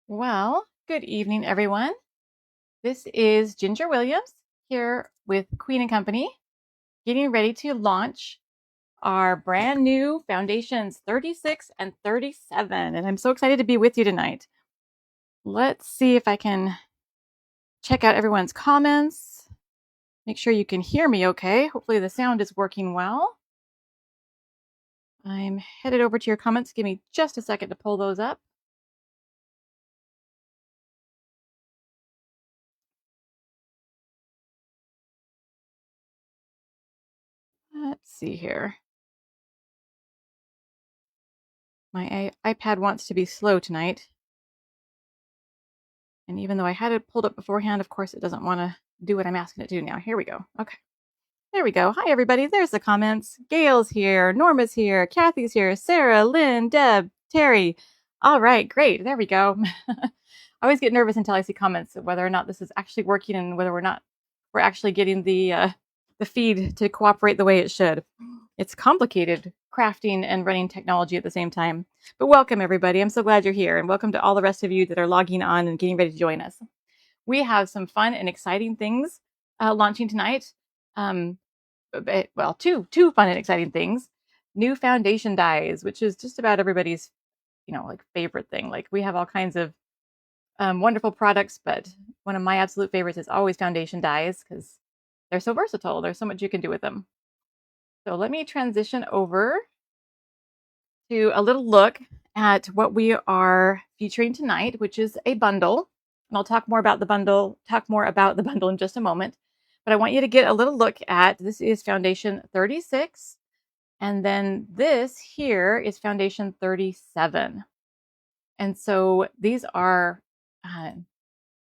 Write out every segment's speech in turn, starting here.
Well, good evening, everyone. This is Ginger Williams here with Queen and Company, getting ready to launch our brand new Foundations 36 and 37. And I'm so excited to be with you tonight. Let's see if I can check out everyone's comments. Make sure you can hear me okay. Hopefully the sound is working well. I'm headed over to your comments. Give me just a second to pull those up. Let's see here. My iPad wants to be slow tonight. And even though I had it pulled up beforehand, of course, it doesn't want to do what I'm asking it to do now. Here we go. Okay. There we go. Hi, everybody. There's the comments. Gail's here. Norma's here. Kathy's here. Sarah, Lynn, Deb, Terry. All right. Great. There we go. I always get nervous until I see comments of whether or not this is actually working and whether or not we're actually getting the feed to cooperate the way it should. It's complicated crafting and running technology at the same time. But welcome, everybody. I'm so glad you're here. And welcome to all the rest of you that are logging on and getting ready to join us. We have some fun and exciting things launching tonight. Well, two fun and exciting things. New foundation dies, which is just about everybody's, like favorite thing. Like we have all kinds of wonderful products, but one of my absolute favorites is always foundation dies because they're so versatile. There's so much you can do with them. So let me transition over to a little look at what we are featuring tonight, which is a bundle. And I'll talk more about the bundle in just a moment. But I want you to get a little look at, this is Foundation 36. And then this here is Foundation 37. And so these are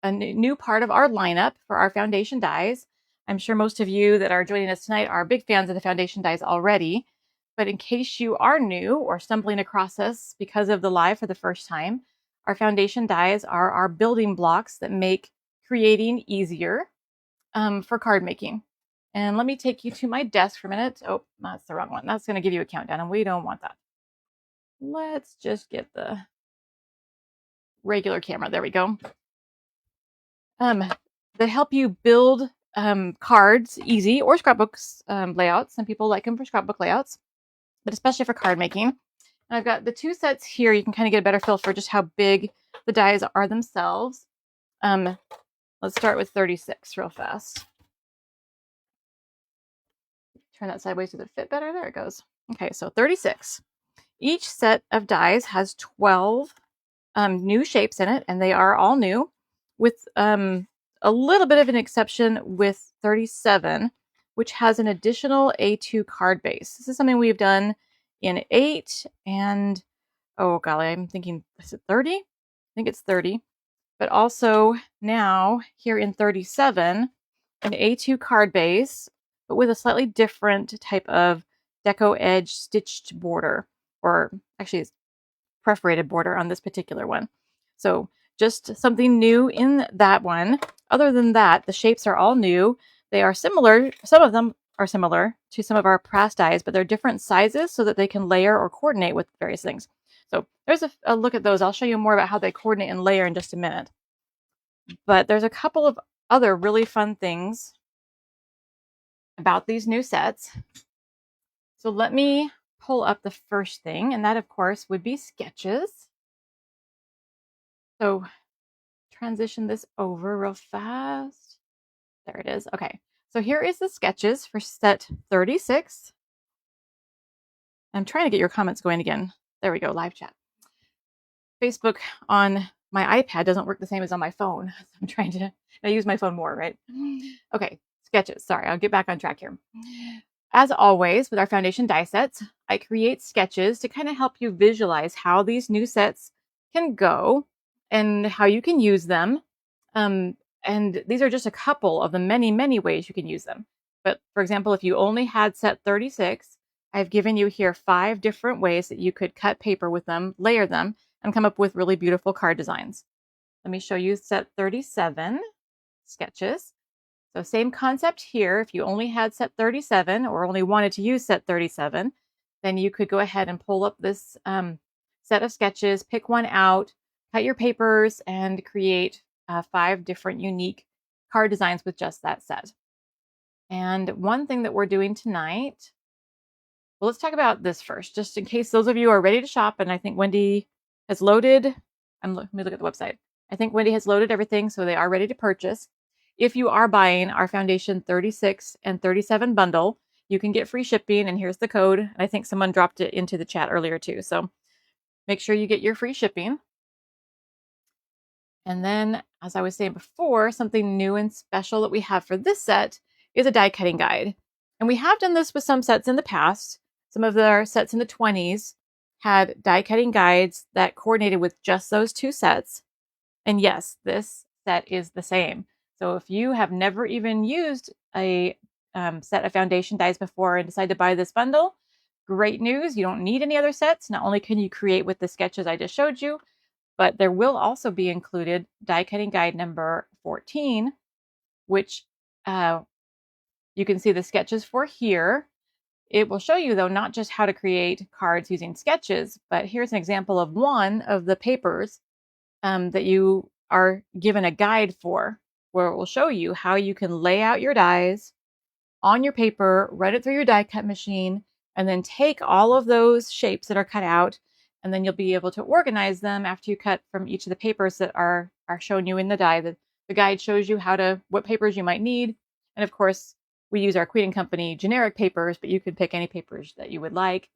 a new part of our lineup for our foundation dies. I'm sure most of you that are joining us tonight are big fans of the foundation dies already. But in case you are new or stumbling across us because of the live for the first time, our foundation dies are our building blocks that make creating easier for card making. And let me take you to my desk for a minute. Oh, that's the wrong one. That's going to give you a countdown, and we don't want that. Let's just get the regular camera. There we go. That help you build cards easy, or scrapbooks layouts. Some people like them for scrapbook layouts, but especially for card making. And I've got the two sets here. You can kind of get a better feel for just how big the dies are themselves. Let's start with 36 real fast. Turn that sideways so that it fit better. There it goes. Okay, so 36. Each set of dies has 12 new shapes in it, and they are all new, with a little bit of an exception with 37, which has an additional A2 card base. This is something we've done in 8 and, oh golly, I'm thinking, is it 30? I think it's 30. But also now here in 37, an A2 card base, but with a slightly different type of deco edge stitched border, or actually it's perforated border on this particular one. So just something new in that one. Other than that, the shapes are all new. They are similar. Some of them are similar to some of our past dies, but they're different sizes so that they can layer or coordinate with various things. So there's a look at those. I'll show you more about how they coordinate and layer in just a minute. But there's a couple of other really fun things about these new sets. So let me pull up the first thing, and that, of course, would be sketches. So transition this over real fast. There it is. Okay, so here is the sketches for set 36. I'm trying to get your comments going again. There we go, live chat. Facebook on my iPad doesn't work the same as on my phone. I'm trying to use my phone more, right? Okay, sketches. Sorry, I'll get back on track here. As always, with our foundation die sets, I create sketches to kind of help you visualize how these new sets can go and how you can use them. And these are just a couple of the many, many ways you can use them. But for example, if you only had set 36, I've given you here 5 different ways that you could cut paper with them, layer them, and come up with really beautiful card designs. Let me show you set 37 sketches. So same concept here. If you only had set 37 or only wanted to use set 37, then you could go ahead and pull up this set of sketches, pick one out, cut your papers and create 5 different unique card designs with just that set. And one thing that we're doing tonight, well, let's talk about this first, just in case those of you are ready to shop. And I think Wendy has loaded, let me look at the website. I think Wendy has loaded everything, so they are ready to purchase. If you are buying our Foundation 36 and 37 bundle, you can get free shipping, and here's the code. And I think someone dropped it into the chat earlier too. So make sure you get your free shipping. And then, as I was saying before, something new and special that we have for this set is a die cutting guide. And we have done this with some sets in the past. Some of our sets in the 20s had die cutting guides that coordinated with just those 2 sets. And yes, this set is the same. So if you have never even used a set of foundation dies before and decide to buy this bundle, great news. You don't need any other sets. Not only can you create with the sketches I just showed you, but there will also be included die cutting guide number 14, which you can see the sketches for here. It will show you, though, not just how to create cards using sketches, but here's an example of one of the papers that you are given a guide for, where it will show you how you can lay out your dies on your paper, run it through your die cut machine, and then take all of those shapes that are cut out, and then you'll be able to organize them after you cut from each of the papers that are shown you in the die. The guide shows you what papers you might need. And of course, we use our Queen & Company generic papers, but you could pick any papers that you would like.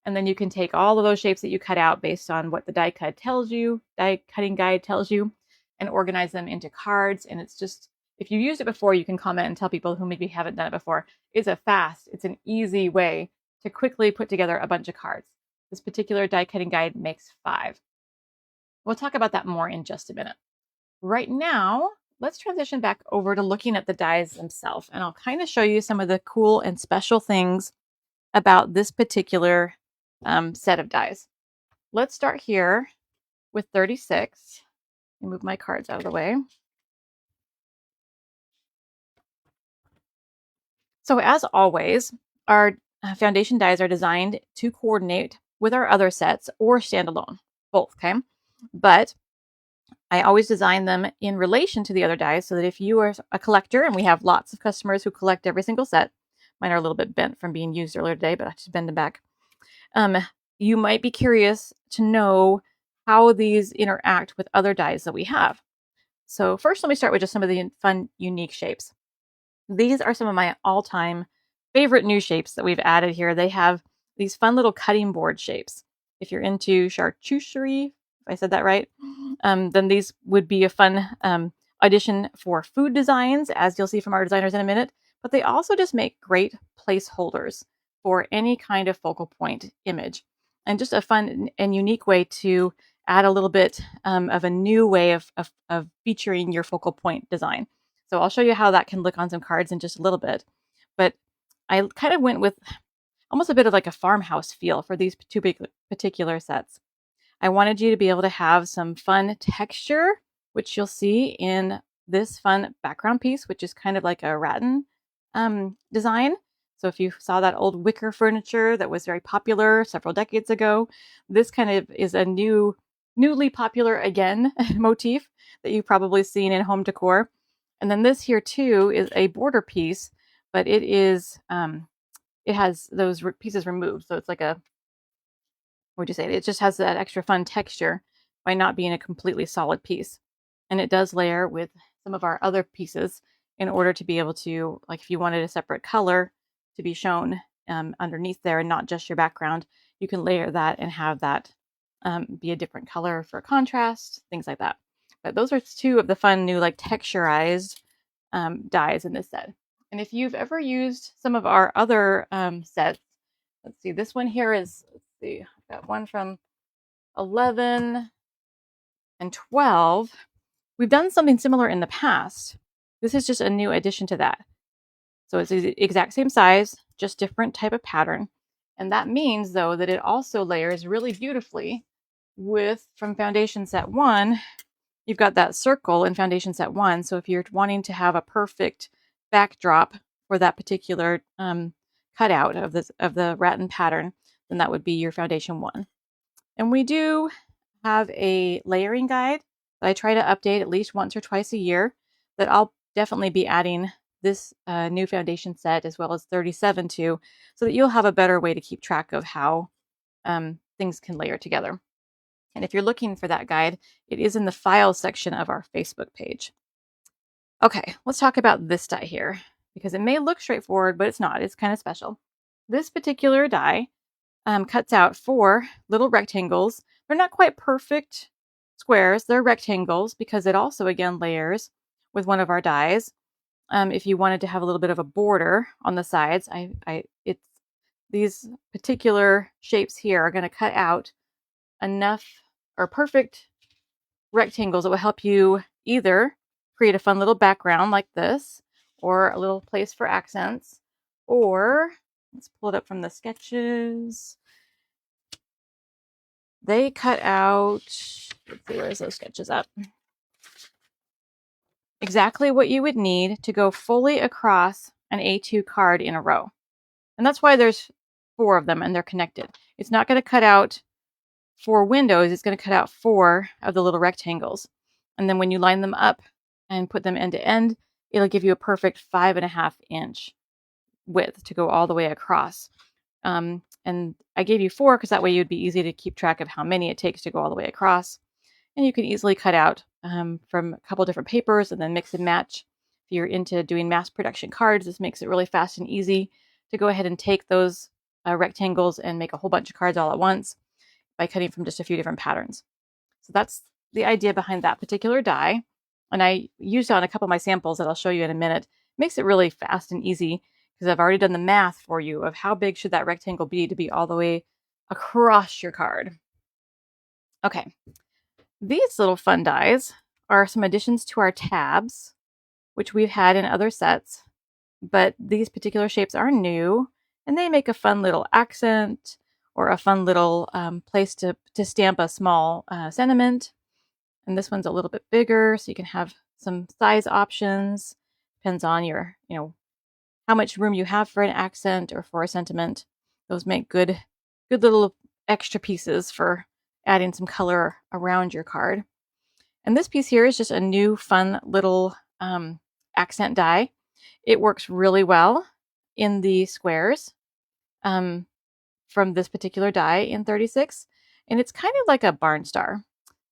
And then you can take all of those shapes that you cut out based on what the die cutting guide tells you, and organize them into cards. And it's just, if you used it before, you can comment and tell people who maybe haven't done it before. It's an easy way to quickly put together a bunch of cards. This particular die cutting guide makes 5. We'll talk about that more in just a minute. Right now, let's transition back over to looking at the dies themselves, and I'll kind of show you some of the cool and special things about this particular set of dies. Let's start here with 36. Let me move my cards out of the way. So as always, our foundation dies are designed to coordinate with our other sets or standalone, both, okay? But I always design them in relation to the other dies so that if you are a collector, and we have lots of customers who collect every single set, mine are a little bit bent from being used earlier today, but I just bend them back. You might be curious to know how these interact with other dies that we have. So first, let me start with just some of the fun, unique shapes. These are some of my all-time favorite new shapes that we've added here. They have these fun little cutting board shapes. If you're into charcuterie, if I said that right, then these would be a fun addition for food designs, as you'll see from our designers in a minute. But they also just make great placeholders for any kind of focal point image, and just a fun and unique way to add a little bit of a new way of featuring your focal point design. So I'll show you how that can look on some cards in just a little bit. But I kind of went with almost a bit of like a farmhouse feel for these 2 particular sets. I wanted you to be able to have some fun texture, which you'll see in this fun background piece, which is kind of like a rattan design. So if you saw that old wicker furniture that was very popular several decades ago, this kind of is a newly popular again motif that you've probably seen in home decor. And then this here too is a border piece, but it is it has those pieces removed. So it's like a, what would you say? It just has that extra fun texture by not being a completely solid piece. And it does layer with some of our other pieces in order to be able to, like if you wanted a separate color to be shown underneath there and not just your background, you can layer that and have that be a different color for contrast, things like that. But those are 2 of the fun new like texturized dies in this set. And if you've ever used some of our other sets, let's see, this one here is, let's see, I've got one from 11 and 12. We've done something similar in the past. This is just a new addition to that. So it's the exact same size, just different type of pattern. And that means, though, that it also layers really beautifully with, from Foundation Set 1, you've got that circle in Foundation Set 1. So if you're wanting to have a perfect backdrop for that particular cutout of the rattan pattern, then that would be your Foundation 1. And we do have a layering guide that I try to update at least once or twice a year that I'll definitely be adding this new foundation set as well as 37 to, so that you'll have a better way to keep track of how things can layer together. And if you're looking for that guide, it is in the files section of our Facebook page. Okay, let's talk about this die here, because it may look straightforward, but it's not. It's kind of special. This particular die cuts out 4 little rectangles. They're not quite perfect squares. They're rectangles because it also, again, layers with one of our dies. If you wanted to have a little bit of a border on the sides, it's these particular shapes here are going to cut out enough or perfect rectangles that will help you either create a fun little background like this, or a little place for accents, or let's pull it up from the sketches. They cut out, let's see, where's those sketches up? Exactly what you would need to go fully across an A2 card in a row. And that's why there's 4 of them and they're connected. It's not going to cut out 4 windows, it's going to cut out 4 of the little rectangles. And then when you line them up and put them end to end, it'll give you a perfect 5.5 inch width to go all the way across. And I gave you 4 because that way you'd be easy to keep track of how many it takes to go all the way across. And you can easily cut out from a couple different papers and then mix and match. If you're into doing mass production cards, this makes it really fast and easy to go ahead and take those rectangles and make a whole bunch of cards all at once by cutting from just a few different patterns. So that's the idea behind that particular die. And I used it on a couple of my samples that I'll show you in a minute. It makes it really fast and easy because I've already done the math for you of how big should that rectangle be to be all the way across your card. Okay, these little fun dies are some additions to our tabs, which we've had in other sets, but these particular shapes are new and they make a fun little accent or a fun little place to stamp a small sentiment. And this one's a little bit bigger, so you can have some size options. Depends on your, how much room you have for an accent or for a sentiment. Those make good little extra pieces for adding some color around your card. And this piece here is just a new fun little accent die. It works really well in the squares from this particular die in 36, and it's kind of like a barn star.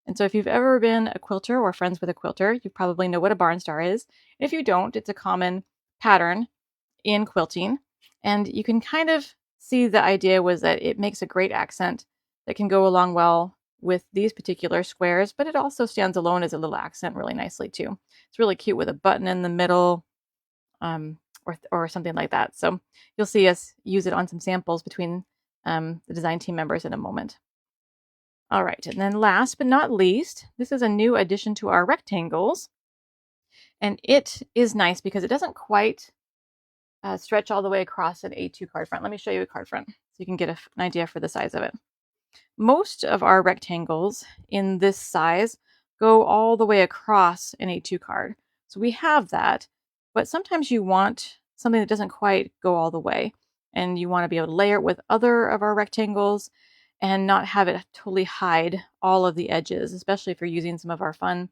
And so if you've ever been a quilter or friends with a quilter, you probably know what a barn star is. If you don't, it's a common pattern in quilting. And you can kind of see the idea was that it makes a great accent that can go along well with these particular squares, but it also stands alone as a little accent really nicely too. It's really cute with a button in the middle or something like that. So you'll see us use it on some samples between the design team members in a moment. All right, and then last but not least, this is a new addition to our rectangles. And it is nice because it doesn't quite stretch all the way across an A2 card front. Let me show you a card front so you can get an idea for the size of it. Most of our rectangles in this size go all the way across an A2 card. So we have that, but sometimes you want something that doesn't quite go all the way, and you want to be able to layer it with other of our rectangles and not have it totally hide all of the edges, especially if you're using some of our fun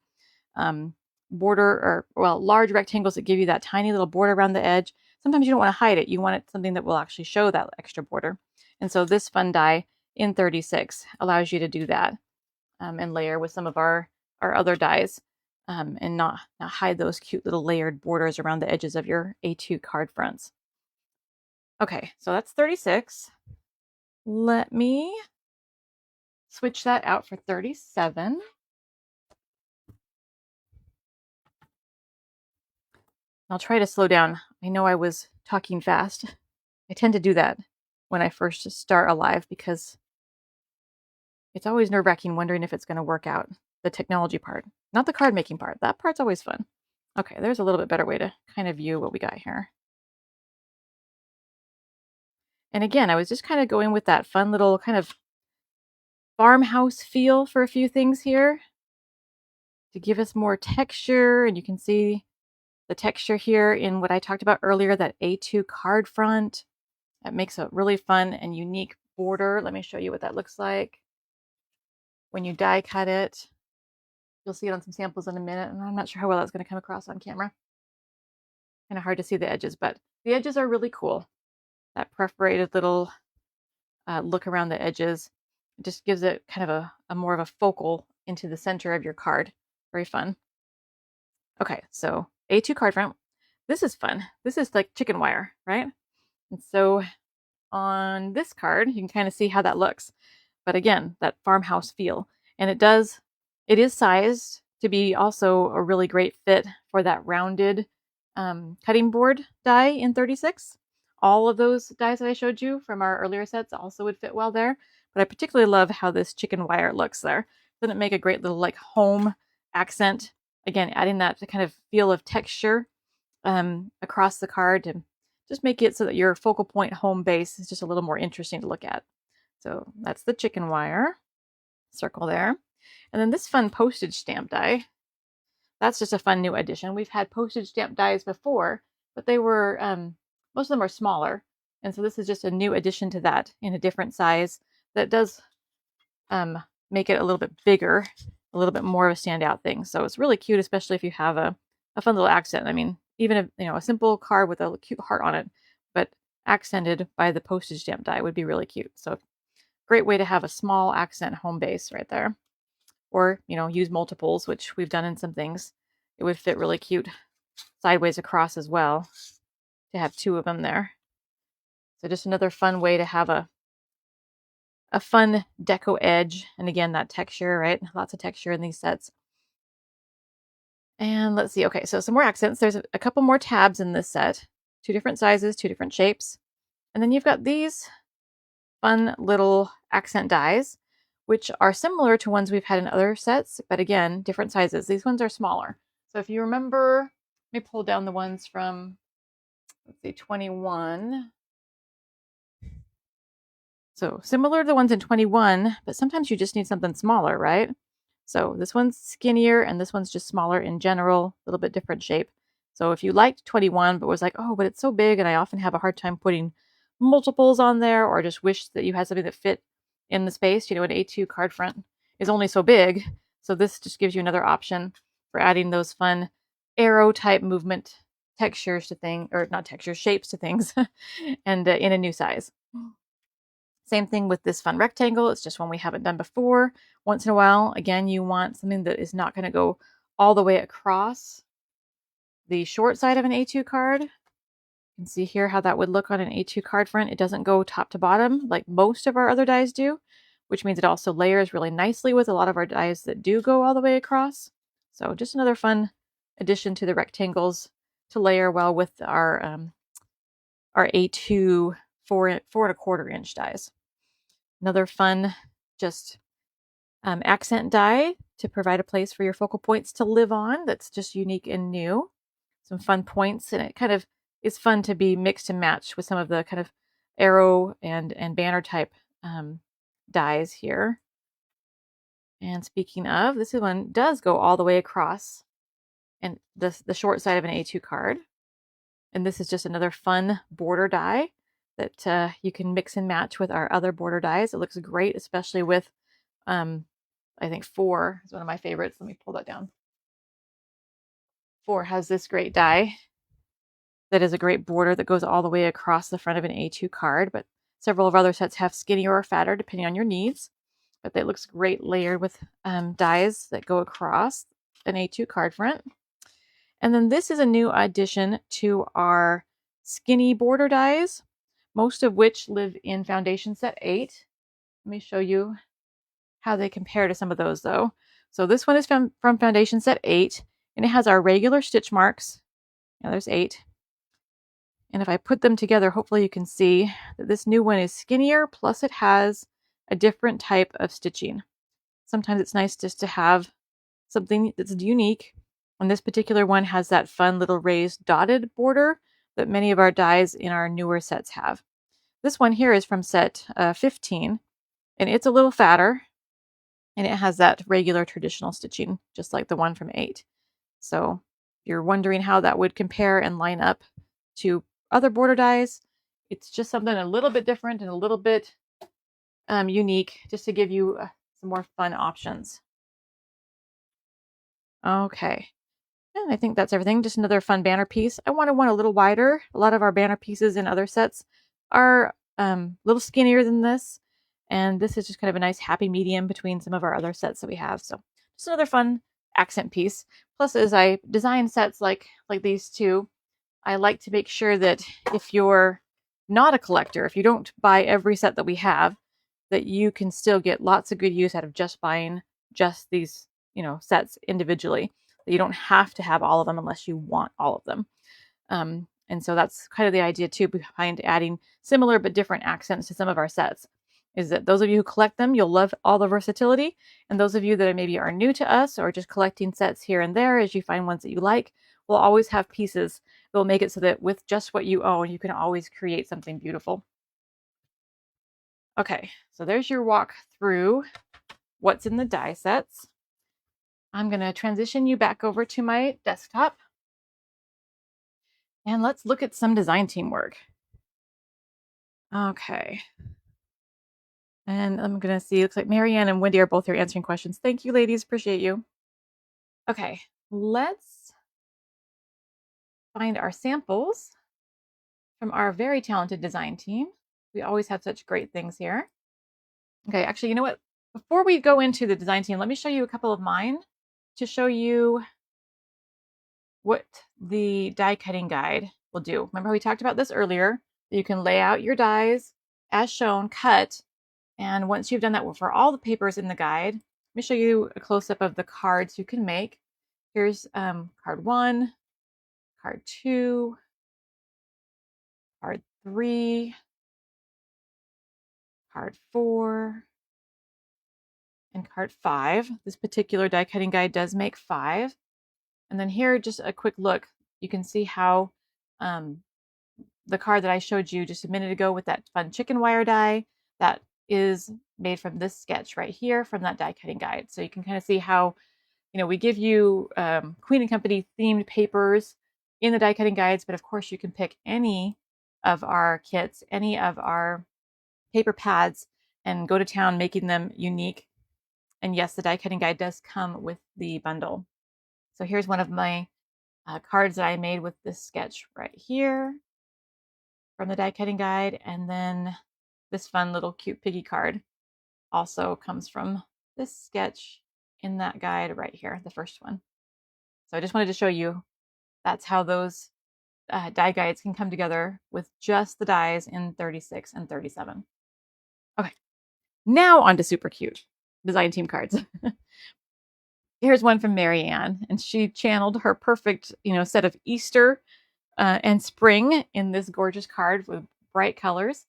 border large rectangles that give you that tiny little border around the edge. Sometimes you don't want to hide it. You want it something that will actually show that extra border. And so this fun die in 36 allows you to do that and layer with some of our other dies and not hide those cute little layered borders around the edges of your A2 card fronts. Okay, so that's 36. Let me switch that out for 37. I'll try to slow down. I know I was talking fast. I tend to do that when I first start a live because it's always nerve-wracking wondering if it's going to work out. The technology part, not the card making part. That part's always fun. Okay, there's a little bit better way to kind of view what we got here. And again, I was just kind of going with that fun little kind of farmhouse feel for a few things here to give us more texture. And you can see the texture here in what I talked about earlier, that A2 card front. That makes a really fun and unique border. Let me show you what that looks like. when you die cut it. You'll see it on some samples in a minute, and I'm not sure how well that's going to come across on camera. Kind of hard to see the edges, but the edges are really cool. That perforated little look around the edges. It just gives it kind of a more of a focal into the center of your card. Very fun. Okay, so A2 card front. This is fun. This is like chicken wire, right? And so on this card, you can kind of see how that looks. But again, that farmhouse feel. And it is sized to be also a really great fit for that rounded cutting board die in 36. All of those dies that I showed you from our earlier sets also would fit well there. But I particularly love how this chicken wire looks there. Doesn't it make a great little like home accent? Again, adding that kind of feel of texture across the card to just make it so that your focal point home base is just a little more interesting to look at. So that's the chicken wire circle there. And then this fun postage stamp die. That's just a fun new addition. We've had postage stamp dies before, but they were, most of them are smaller. And so this is just a new addition to that in a different size that does make it a little bit bigger, a little bit more of a standout thing. So it's really cute, especially if you have a fun little accent. I mean, even a simple card with a cute heart on it, but accented by the postage stamp die would be really cute. So great way to have a small accent home base right there. Or, use multiples, which we've done in some things. It would fit really cute sideways across as well to have two of them there. So just another fun way to have a fun deco edge. And again, that texture, right? Lots of texture in these sets. And let's see. Okay, so some more accents. There's a couple more tabs in this set. 2 different sizes, 2 different shapes. And then you've got these fun little accent dies, which are similar to ones we've had in other sets, but again, different sizes. These ones are smaller. So if you remember, let me pull down the ones from, let's see, 21. So similar to the ones in 21, but sometimes you just need something smaller, right? So this one's skinnier and this one's just smaller in general, a little bit different shape. So if you liked 21 but was like, oh, but it's so big and I often have a hard time putting multiples on there, or just wish that you had something that fit in the space, an A2 card front is only so big. So this just gives you another option for adding those fun arrow type movement textures to things, or not textures, shapes to things, and in a new size. Same thing with this fun rectangle. It's just one we haven't done before. Once in a while, again, you want something that is not going to go all the way across the short side of an A2 card. You can see here how that would look on an A2 card front. It doesn't go top to bottom like most of our other dies do, which means it also layers really nicely with a lot of our dies that do go all the way across. So just another fun addition to the rectangles to layer well with our A2 4 4¼ inch dies. Another fun just accent die to provide a place for your focal points to live on that's just unique and new. Some fun points, and it kind of is fun to be mixed and matched with some of the kind of arrow and banner type dies here. And speaking of, this one does go all the way across and the short side of an A2 card. And this is just another fun border die that you can mix and match with our other border dies. It looks great, especially with, I think 4 is one of my favorites. Let me pull that down. 4 has this great die that is a great border that goes all the way across the front of an A2 card, but several of our other sets have skinnier or fatter depending on your needs. But that looks great layered with dies that go across an A2 card front. And then this is a new addition to our skinny border dies, most of which live in Foundation Set 8. Let me show you how they compare to some of those though. So this one is from Foundation Set 8, and it has our regular stitch marks. Now there's 8. And if I put them together, hopefully you can see that this new one is skinnier, plus it has a different type of stitching. Sometimes it's nice just to have something that's unique. And this particular one has that fun little raised dotted border that many of our dies in our newer sets have. This one here is from set 15, and it's a little fatter, and it has that regular traditional stitching, just like the one from 8. So if you're wondering how that would compare and line up to other border dies, it's just something a little bit different and a little bit unique, just to give you some more fun options. Okay. And I think that's everything. Just another fun banner piece. I wanted one a little wider. A lot of our banner pieces in other sets are a little skinnier than this. And this is just kind of a nice happy medium between some of our other sets that we have. So just another fun accent piece. Plus, as I design sets like these two, I like to make sure that if you're not a collector, if you don't buy every set that we have, that you can still get lots of good use out of just buying just these, sets individually. That you don't have to have all of them unless you want all of them. And so that's kind of the idea too behind adding similar but different accents to some of our sets. Is that those of you who collect them, you'll love all the versatility. And those of you that maybe are new to us or just collecting sets here and there as you find ones that you like, will always have pieces that will make it so that with just what you own, you can always create something beautiful. Okay, so there's your walk through what's in the die sets. I'm going to transition you back over to my desktop. And let's look at some design team work. Okay. And I'm going to see, looks like Marianne and Wendy are both here answering questions. Thank you, ladies. Appreciate you. Okay, let's find our samples from our very talented design team. We always have such great things here. Okay, actually, you know what? Before we go into the design team, let me show you a couple of mine to show you what the die cutting guide will do. Remember we talked about this earlier? You can lay out your dies as shown, cut, and once you've done that for all the papers in the guide, let me show you a close-up of the cards you can make. Here's card 1, card 2, card 3, card 4, and card 5. This particular die cutting guide does make 5. And then here, just a quick look, you can see how the card that I showed you just a minute ago with that fun chicken wire die, that is made from this sketch right here from that die cutting guide. So you can kind of see how, we give you Queen and Company themed papers in the die cutting guides, but of course you can pick any of our kits, any of our paper pads, and go to town making them unique. And yes, the die cutting guide does come with the bundle. So here's one of my cards that I made with this sketch right here from the die cutting guide. And then this fun little cute piggy card also comes from this sketch in that guide right here, the first one. So I just wanted to show you that's how those die guides can come together with just the dies in 36 and 37. Okay, now on to super cute design team cards. Here's one from Marianne, and she channeled her perfect, set of Easter and spring in this gorgeous card with bright colors.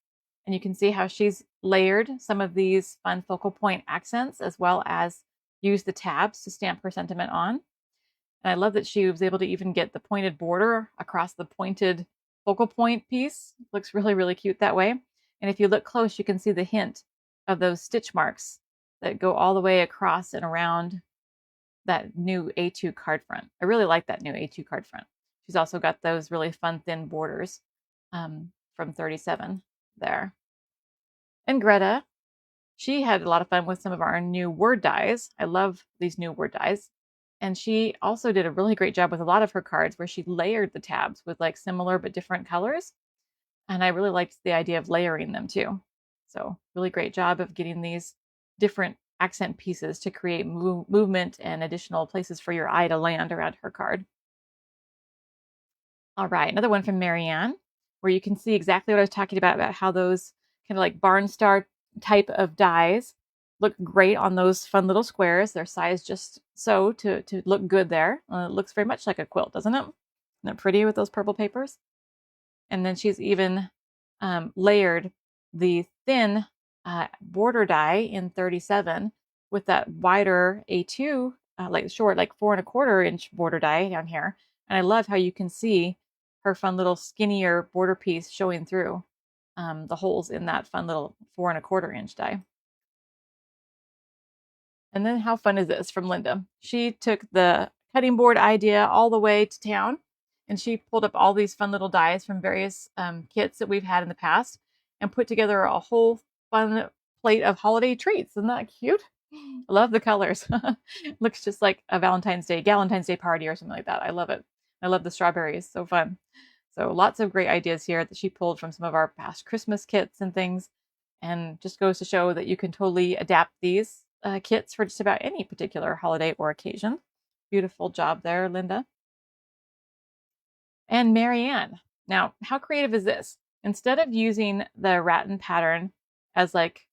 And you can see how she's layered some of these fun focal point accents as well as use the tabs to stamp her sentiment on. And I love that she was able to even get the pointed border across the pointed focal point piece. Looks really, really cute that way. And if you look close, you can see the hint of those stitch marks that go all the way across and around that new A2 card front. I really like that new A2 card front. She's also got those really fun thin borders from 37 there. And Greta, she had a lot of fun with some of our new word dies. I love these new word dies. And she also did a really great job with a lot of her cards where she layered the tabs with like similar but different colors. And I really liked the idea of layering them too. So really great job of getting these different accent pieces to create movement and additional places for your eye to land around her card. All right, another one from Marianne, where you can see exactly what I was talking about how those kind of like barn star type of dies look great on those fun little squares. They're sized just so to look good there. It looks very much like a quilt, doesn't it? Isn't it pretty with those purple papers? And then she's even layered the thin border die in 37 with that wider A2, like short, like 4 1/4 inch border die down here. And I love how you can see her fun little skinnier border piece showing through the holes in that fun little 4 1/4 inch die. And then how fun is this from Linda? She took the cutting board idea all the way to town, and she pulled up all these fun little dies from various kits that we've had in the past and put together a whole fun plate of holiday treats. Isn't that cute? Love the colors. Looks just like a Valentine's Day party or something like that. I love it. I love the strawberries. So fun. So lots of great ideas here that she pulled from some of our past Christmas kits and things. And just goes to show that you can totally adapt these kits for just about any particular holiday or occasion. Beautiful job there, Linda. And Marianne. Now, how creative is this? Instead of using the rattan pattern as like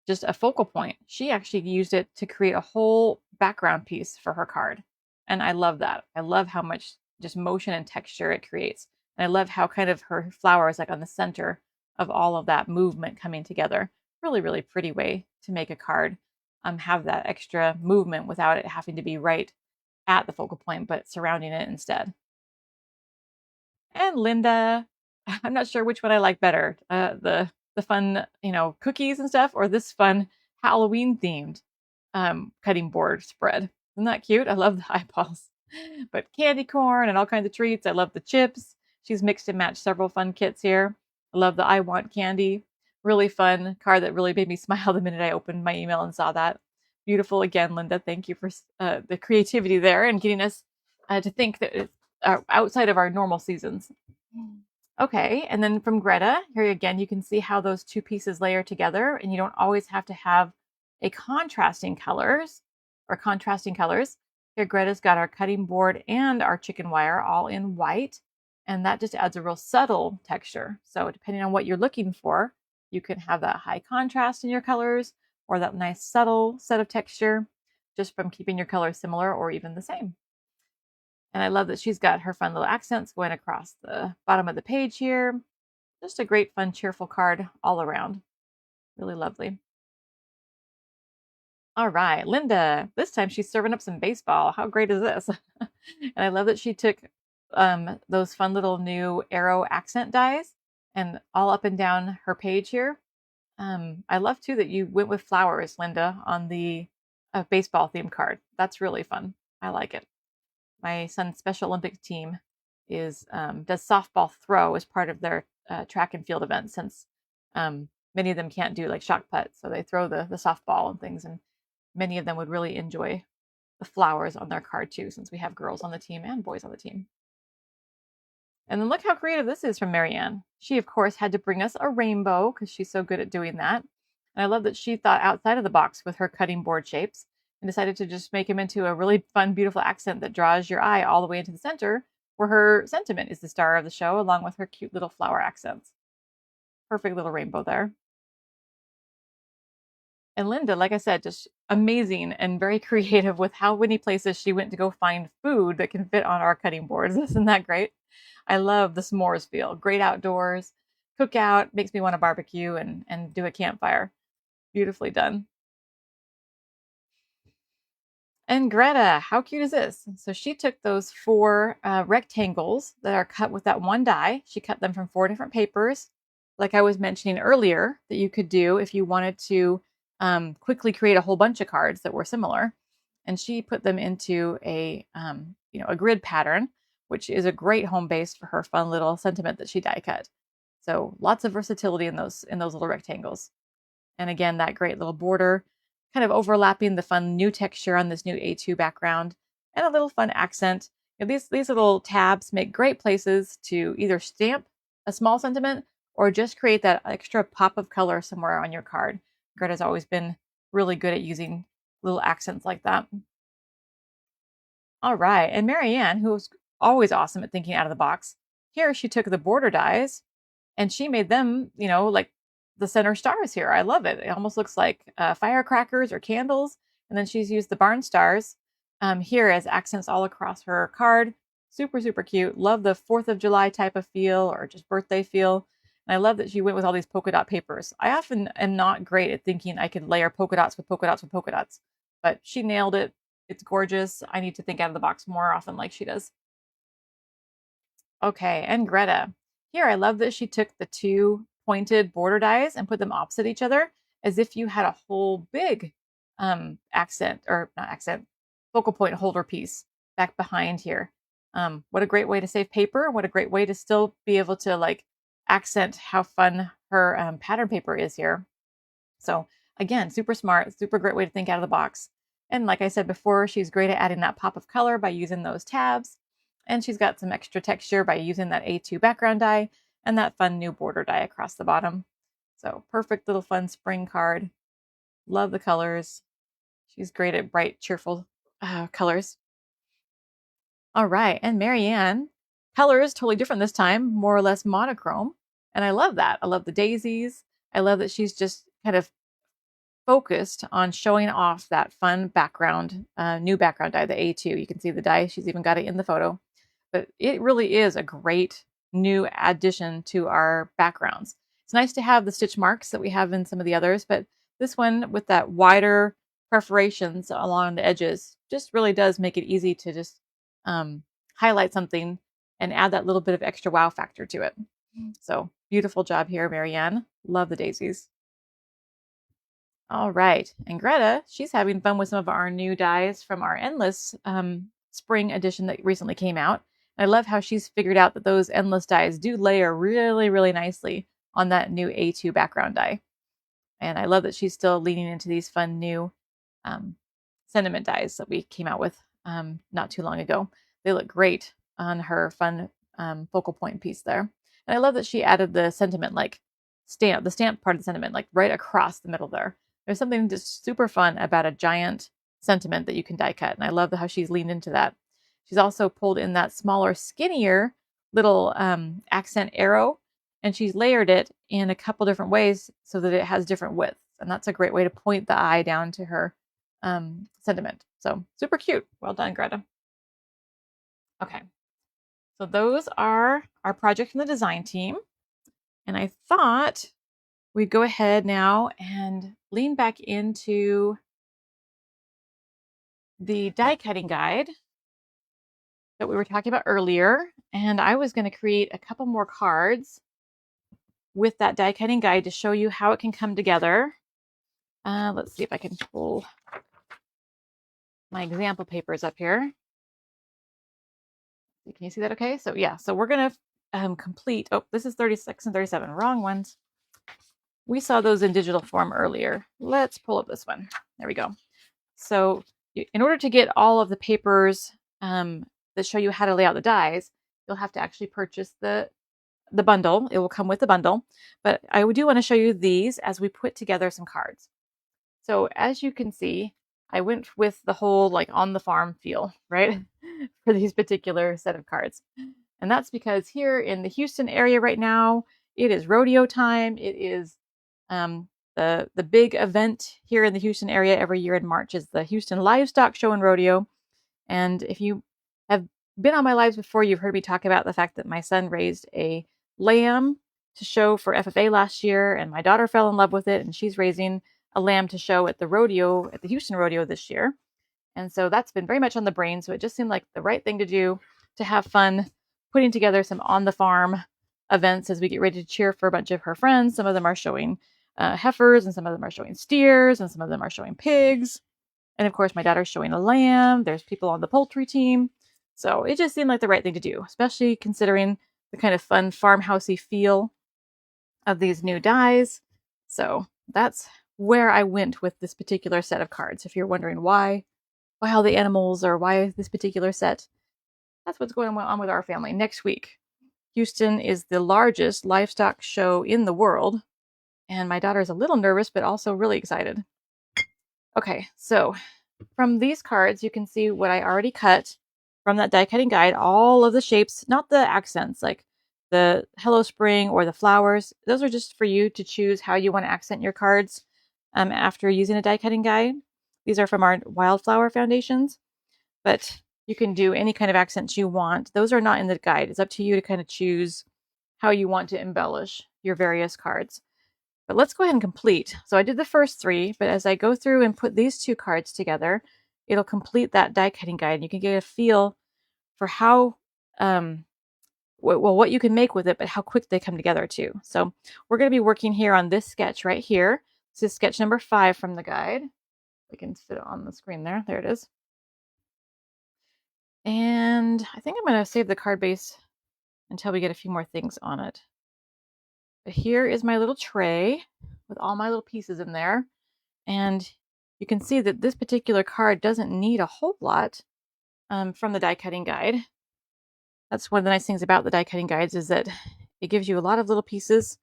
just a focal point, she actually used it to create a whole background piece for her card. And I love that. I love how much just motion and texture it creates. And I love how kind of her flower is like on the center of all of that movement coming together. Really, really pretty way to make a card. Have that extra movement without it having to be right at the focal point, but surrounding it instead. And Linda, I'm not sure which one I like better. The fun, cookies and stuff, or this fun Halloween themed cutting board spread. Isn't that cute? I love the eyeballs. But candy corn and all kinds of treats. I love the chips. She's mixed and matched several fun kits here. I love the I Want Candy. Really fun card that really made me smile the minute I opened my email and saw that. Beautiful again, Linda. Thank you for the creativity there and getting us to think that it's outside of our normal seasons. Okay, and then from Greta, here again, you can see how those two pieces layer together, and you don't always have to have a contrasting colors. Here, Greta's got our cutting board and our chicken wire all in white, and that just adds a real subtle texture. So depending on what you're looking for, you can have that high contrast in your colors or that nice subtle set of texture just from keeping your colors similar or even the same. And I love that she's got her fun little accents going across the bottom of the page here. Just a great, fun, cheerful card all around. Really lovely. All right, Linda. This time she's serving up some baseball. How great is this? And I love that she took those fun little new arrow accent dies and all up and down her page here. I love too that you went with flowers, Linda, on the baseball theme card. That's really fun. I like it. My son's Special Olympics team does softball throw as part of their track and field event, since many of them can't do like shot put, so they throw the softball and things, and many of them would really enjoy the flowers on their card too, since we have girls on the team and boys on the team. And then look how creative this is from Marianne. She, of course, had to bring us a rainbow because she's so good at doing that. And I love that she thought outside of the box with her cutting board shapes and decided to just make him into a really fun, beautiful accent that draws your eye all the way into the center, where her sentiment is the star of the show, along with her cute little flower accents. Perfect little rainbow there. And Linda, like I said, just amazing and very creative with how many places she went to go find food that can fit on our cutting boards. Isn't that great? I love the s'mores feel. Great outdoors, cookout, makes me want to barbecue and do a campfire. Beautifully done. And Greta, how cute is this? So she took those 4 rectangles that are cut with that one die. She cut them from 4 different papers, like I was mentioning earlier, that you could do if you wanted to quickly create a whole bunch of cards that were similar. And she put them into a grid pattern, which is a great home base for her fun little sentiment that she die cut. So lots of versatility in those little rectangles. And again, that great little border kind of overlapping the fun new texture on this new A2 background, and a little fun accent. These little tabs make great places to either stamp a small sentiment or just create that extra pop of color somewhere on your card. Greta's always been really good at using little accents like that. All right, and Marianne, who's always awesome at thinking out of the box, here she took the border dies and she made them, like the center stars here. I love it. It almost looks like firecrackers or candles. And then she's used the barn stars here as accents all across her card. Super, super cute. Love the 4th of July type of feel or just birthday feel. And I love that she went with all these polka dot papers. I often am not great at thinking I could layer polka dots with polka dots with polka dots, but she nailed it. It's gorgeous. I need to think out of the box more often like she does. Okay, and Greta. Here, I love that she took the 2 pointed border dies and put them opposite each other as if you had a whole big focal point holder piece back behind here. What a great way to save paper. What a great way to still be able to like accent how fun her pattern paper is here. So Again, super smart, super great way to think out of the box. And like I said before, she's great at adding that pop of color by using those tabs. And she's got some extra texture by using that A2 background die and that fun new border die across the bottom. So perfect little fun spring card. Love the colors. She's great at bright, cheerful colors. All right, and Marianne, color is totally different this time, more or less monochrome. And I love that. I love the daisies. I love that she's just kind of focused on showing off that fun background, new background die, the A2. You can see the die. She's even got it in the photo. But it really is a great new addition to our backgrounds. It's nice to have the stitch marks that we have in some of the others, but this one with that wider perforations along the edges just really does make it easy to just highlight something and add that little bit of extra wow factor to it. So beautiful job here, Marianne. Love the daisies. All right, and Greta, she's having fun with some of our new dies from our Endless spring edition that recently came out. I love how she's figured out that those Endless dies do layer really, really nicely on that new A2 background die. And I love that she's still leaning into these fun new sentiment dies that we came out with not too long ago. They look great on her fun focal point piece there. And I love that she added the sentiment like stamp, the stamp part of the sentiment, like right across the middle there. There's something just super fun about a giant sentiment that you can die cut. And I love how she's leaned into that. She's also pulled in that smaller, skinnier little accent arrow, and she's layered it in a couple different ways so that it has different widths. And that's a great way to point the eye down to her sentiment. So super cute. Well done, Greta. Okay. So those are our project from the design team. And I thought we'd go ahead now and lean back into the die cutting guide that we were talking about earlier. And I was going to create a couple more cards with that die cutting guide to show you how it can come together. Let's see if I can pull my example papers up here. Can you see that okay? So yeah, so we're going to complete, oh, this is 36 and 37, wrong ones. We saw those in digital form earlier. Let's pull up this one. There we go. So in order to get all of the papers that show you how to lay out the dies, you'll have to actually purchase the bundle. It will come with the bundle. But I do want to show you these as we put together some cards. So as you can see, I went with the whole like on the farm feel, right? For these particular set of cards. And that's because here in the Houston area right now, it is rodeo time. It is the big event here in the Houston area every year in March is the Houston Livestock Show and Rodeo. And if you have been on my lives before, you've heard me talk about the fact that my son raised a lamb to show for FFA last year, and my daughter fell in love with it, and she's raising a lamb to show at the rodeo, at the Houston Rodeo this year. And so that's been very much on the brain. So it just seemed like the right thing to do to have fun putting together some on the farm events as we get ready to cheer for a bunch of her friends. Some of them are showing heifers, and some of them are showing steers, and some of them are showing pigs. And of course, my daughter's showing a lamb. There's people on the poultry team. So it just seemed like the right thing to do, especially considering the kind of fun farmhousey feel of these new dies. So that's where I went with this particular set of cards. If you're wondering why all the animals or why this particular set, that's what's going on with our family. Next week, Houston is the largest livestock show in the world. And my daughter's a little nervous, but also really excited. Okay, so from these cards, you can see what I already cut from that die cutting guide, all of the shapes, not the accents, like the Hello Spring or the flowers. Those are just for you to choose how you want to accent your cards after using a die cutting guide. These are from our Wildflower foundations, but you can do any kind of accents you want. Those are not in the guide. It's up to you to kind of choose how you want to embellish your various cards. But let's go ahead and complete. So I did the first three, but as I go through and put these two cards together, it'll complete that die cutting guide. You can get a feel for how, what you can make with it, but how quick they come together too. So we're going to be working here on this sketch right here. This is sketch number 5 from the guide. We can fit it on the screen there. There it is. And I think I'm going to save the card base until we get a few more things on it. But here is my little tray with all my little pieces in there. And you can see that this particular card doesn't need a whole lot from the die cutting guide. That's one of the nice things about the die cutting guides, is that it gives you a lot of little pieces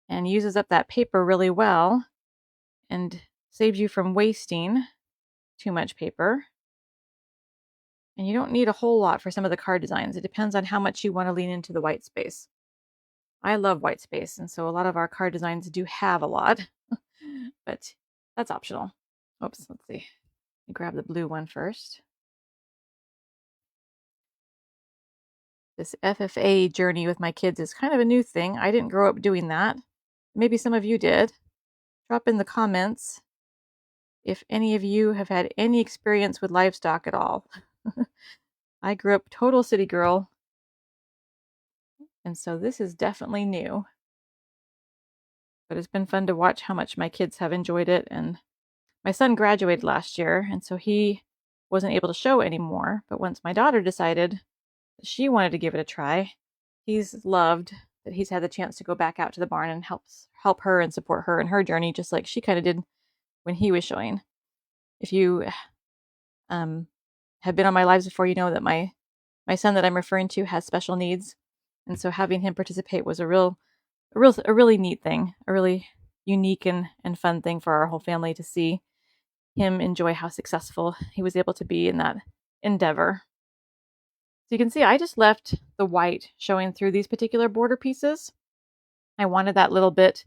and uses up that paper really well and saves you from wasting too much paper. And you don't need a whole lot for some of the card designs. It depends on how much you want to lean into the white space. I love white space, and so a lot of our card designs do have a lot, but that's optional. Oops, let's see. Let me grab the blue one first. This FFA journey with my kids is kind of a new thing. I didn't grow up doing that. Maybe some of you did. Drop in the comments if any of you have had any experience with livestock at all. I grew up total city girl, and so this is definitely new. But it's been fun to watch how much my kids have enjoyed it. And my son graduated last year, and so he wasn't able to show anymore. But once my daughter decided that she wanted to give it a try, he's loved that he's had the chance to go back out to the barn and help her and support her in her journey, just like she kind of did when he was showing. If you have been on my lives before, you know that my son that I'm referring to has special needs, and so having him participate was a really neat thing, a really unique and fun thing for our whole family to see him enjoy how successful he was able to be in that endeavor. So you can see I just left the white showing through these particular border pieces. I wanted that little bit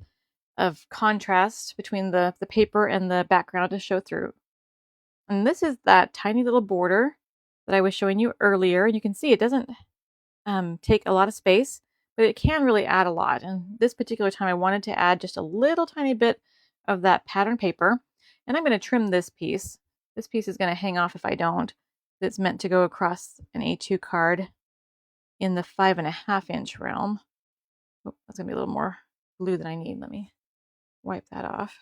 of contrast between the paper and the background to show through. And this is that tiny little border that I was showing you earlier. You can see it doesn't take a lot of space, but it can really add a lot. And this particular time I wanted to add just a little tiny bit of that pattern paper. And I'm going to trim this piece. This piece is going to hang off if I don't. It's meant to go across an A2 card in the 5.5 inch realm. Oh, that's going to be a little more blue than I need. Let me wipe that off.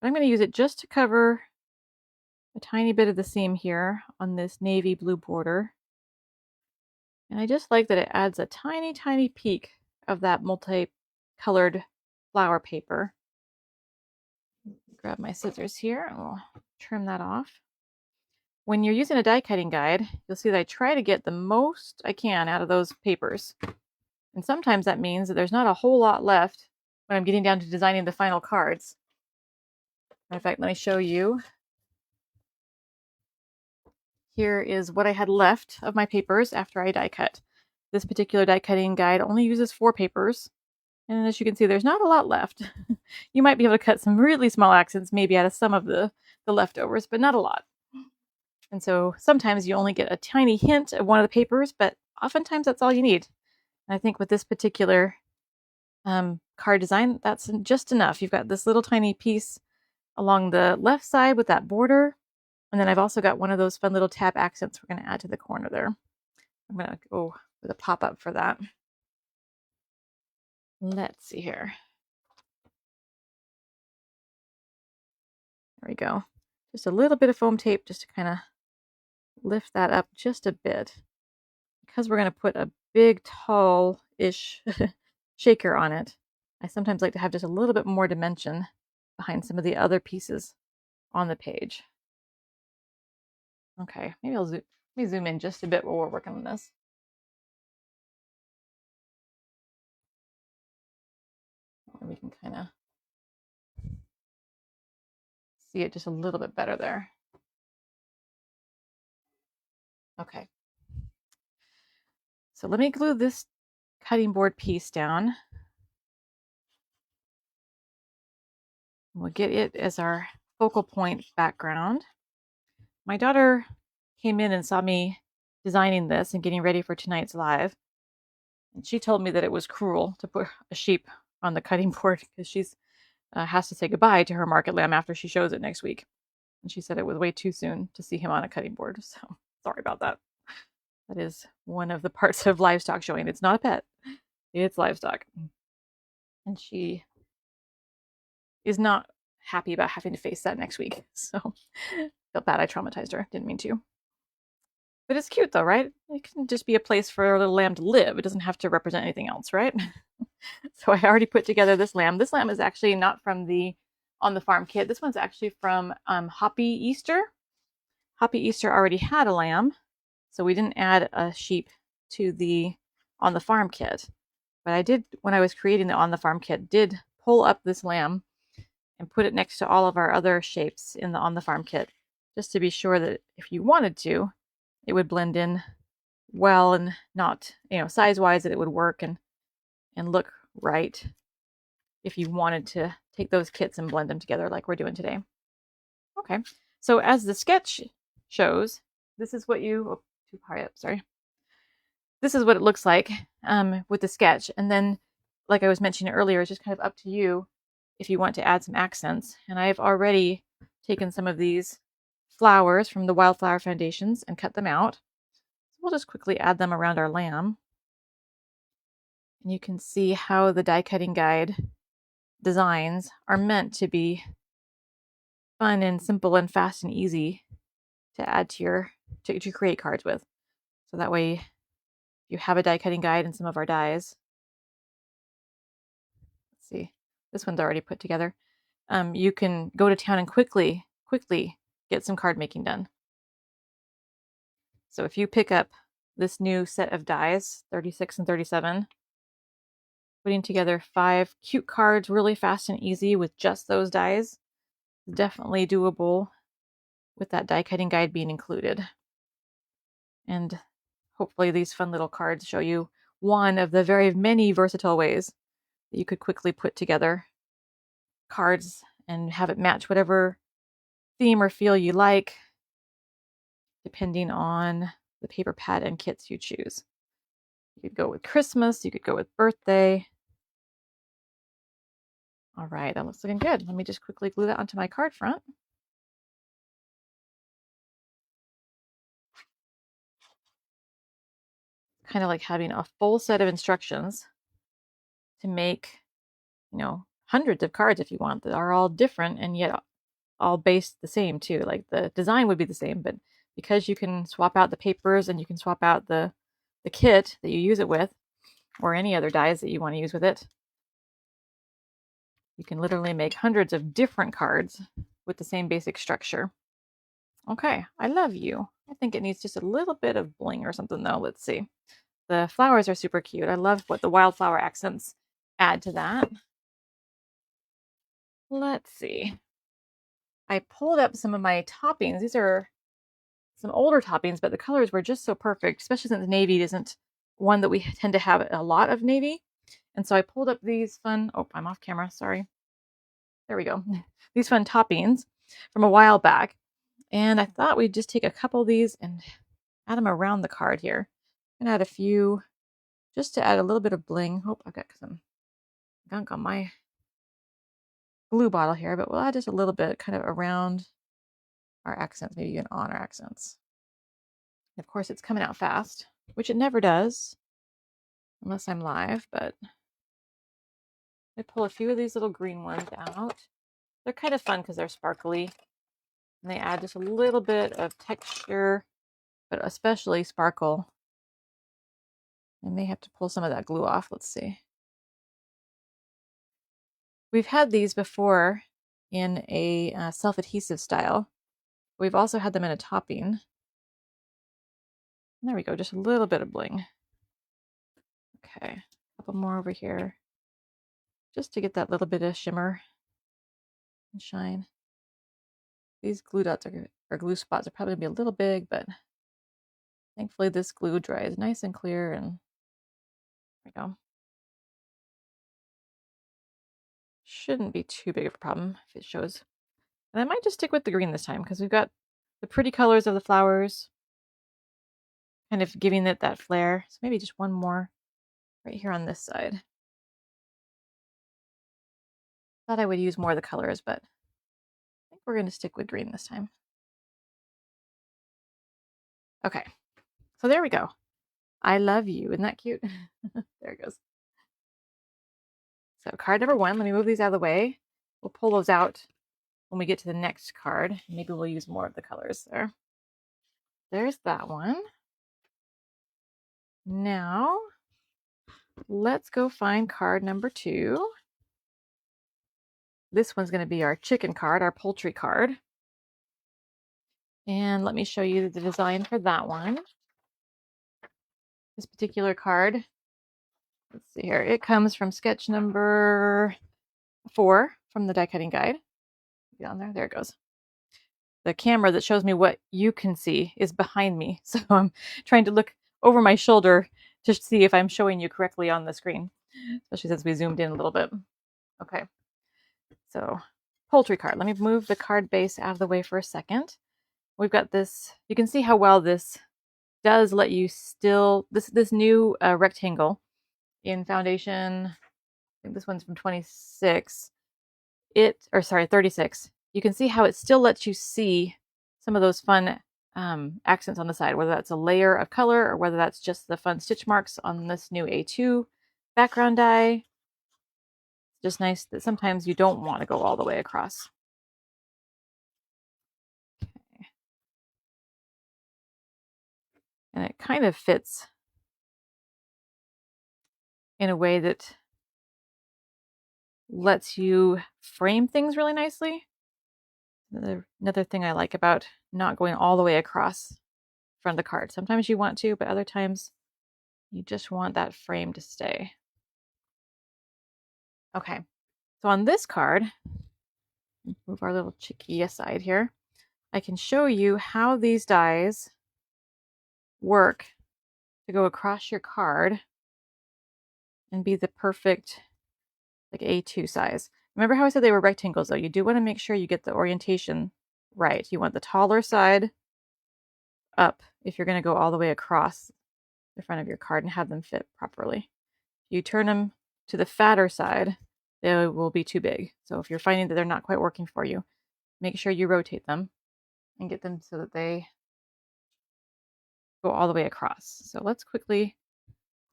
But I'm going to use it just to cover a tiny bit of the seam here on this navy blue border. And I just like that it adds a tiny, tiny peak of that multicolored flower paper. Grab my scissors here and we'll trim that off. When you're using a die cutting guide, you'll see that I try to get the most I can out of those papers. And sometimes that means that there's not a whole lot left when I'm getting down to designing the final cards. In fact, let me show you. Here is what I had left of my papers after I die cut. This particular die cutting guide only uses 4 papers. And as you can see, there's not a lot left. You might be able to cut some really small accents maybe out of some of the leftovers, but not a lot. And so sometimes you only get a tiny hint of one of the papers, but oftentimes that's all you need. And I think with this particular card design, that's just enough. You've got this little tiny piece along the left side with that border. And then I've also got one of those fun little tab accents we're going to add to the corner there. I'm going to go with a pop-up for that. Let's see here. There we go. Just a little bit of foam tape just to kind of lift that up just a bit. Because we're going to put a big, tall-ish shaker on it, I sometimes like to have just a little bit more dimension behind some of the other pieces on the page. Okay, maybe let me zoom in just a bit while we're working on this. And we can kind of see it just a little bit better there. Okay. So let me glue this cutting board piece down. We'll get it as our focal point background. My daughter came in and saw me designing this and getting ready for tonight's live. And she told me that it was cruel to put a sheep on the cutting board because she's has to say goodbye to her market lamb after she shows it next week. And she said it was way too soon to see him on a cutting board. So sorry about that. That is one of the parts of livestock showing. It's not a pet. It's livestock. And she is not happy about having to face that next week. So felt bad I traumatized her. Didn't mean to. But it's cute though, right? It can just be a place for a little lamb to live. It doesn't have to represent anything else, right? So I already put together this lamb. This lamb is actually not from the on the farm kit. This one's actually from Hoppy Easter. Hoppy Easter already had a lamb, so we didn't add a sheep to the on the farm kit. But I did, when I was creating the on the farm kit, did pull up this lamb and put it next to all of our other shapes in the on the farm kit, just to be sure that if you wanted to, it would blend in well and not, size wise, that it would work and look right if you wanted to take those kits and blend them together like we're doing today. Okay, so as the sketch shows, this is what you, too high up, sorry. This is what it looks like with the sketch. And then, like I was mentioning earlier, it's just kind of up to you if you want to add some accents. And I've already taken some of these flowers from the Wildflower Foundations and cut them out. So we'll just quickly add them around our lamb. And you can see how the die cutting guide designs are meant to be fun and simple and fast and easy to add to your to create cards with. So that way you have a die cutting guide and some of our dies. Let's see, this one's already put together. You can go to town and quickly get some card making done. So if you pick up this new set of dies, 36 and 37, putting together 5 cute cards really fast and easy with just those dies, definitely doable with that die cutting guide being included. And hopefully these fun little cards show you one of the very many versatile ways that you could quickly put together cards and have it match whatever theme or feel you like, depending on the paper pad and kits you choose. You could go with Christmas, you could go with birthday. All right, that looks looking good. Let me just quickly glue that onto my card front. Kind of like having a full set of instructions to make, hundreds of cards if you want, that are all different and yet all based the same too. Like the design would be the same, but because you can swap out the papers and you can swap out the kit that you use it with, or any other dies that you want to use with it, you can literally make hundreds of different cards with the same basic structure. Okay, I love you. I think it needs just a little bit of bling or something though. Let's see. The flowers are super cute. I love what the wildflower accents add to that. Let's see. I pulled up some of my toppings. These are some older toppings, but the colors were just so perfect, especially since navy isn't one that we tend to have a lot of navy. And so I pulled up these fun, oh, I'm off camera, sorry. There we go. These fun toppings from a while back. And I thought we'd just take a couple of these and add them around the card here. And add a few just to add a little bit of bling. Oh, I've got some gunk on my glue bottle here, but we'll add just a little bit kind of around our accents, maybe even on our accents. And of course, it's coming out fast, which it never does unless I'm live, but I pull a few of these little green ones out. They're kind of fun because they're sparkly and they add just a little bit of texture, but especially sparkle. I may have to pull some of that glue off. Let's see. We've had these before in a self-adhesive style. We've also had them in a topping. There we go, just a little bit of bling. Okay, a couple more over here, just to get that little bit of shimmer and shine. These glue dots or glue spots are probably gonna be a little big, but thankfully this glue dries nice and clear, and there we go. Shouldn't be too big of a problem if it shows. And I might just stick with the green this time because we've got the pretty colors of the flowers kind of giving it that flair. So maybe just one more right here on this side. Thought I would use more of the colors, but I think we're going to stick with green this time. Okay, so there we go. I love you. Isn't that cute? There it goes. So card number 1, let me move these out of the way. We'll pull those out when we get to the next card. Maybe we'll use more of the colors there. There's that one. Now, let's go find card number 2. This one's going to be our chicken card, our poultry card. And let me show you the design for that one. This particular card, let's see here, it comes from sketch number 4 from the die cutting guide. Down there, there it goes. The camera that shows me what you can see is behind me, so I'm trying to look over my shoulder to see if I'm showing you correctly on the screen, especially since we zoomed in a little bit. Okay, so poultry card. Let me move the card base out of the way for a second. We've got this, you can see how well this does let you still, this new rectangle in Foundation, I think this one's from 26, 36. You can see how it still lets you see some of those fun accents on the side, whether that's a layer of color or whether that's just the fun stitch marks on this new A2 background die. Just nice that sometimes you don't want to go all the way across. Okay. And it kind of fits in a way that lets you frame things really nicely. Another thing I like about not going all the way across front of the card. Sometimes you want to, but other times you just want that frame to stay. Okay, so on this card, move our little chickie aside here, I can show you how these dies work to go across your card and be the perfect like A2 size. Remember how I said they were rectangles though? You do want to make sure you get the orientation right. You want the taller side up if you're going to go all the way across the front of your card and have them fit properly. If you turn them to the fatter side, they will be too big. So if you're finding that they're not quite working for you, make sure you rotate them and get them so that they go all the way across. So let's quickly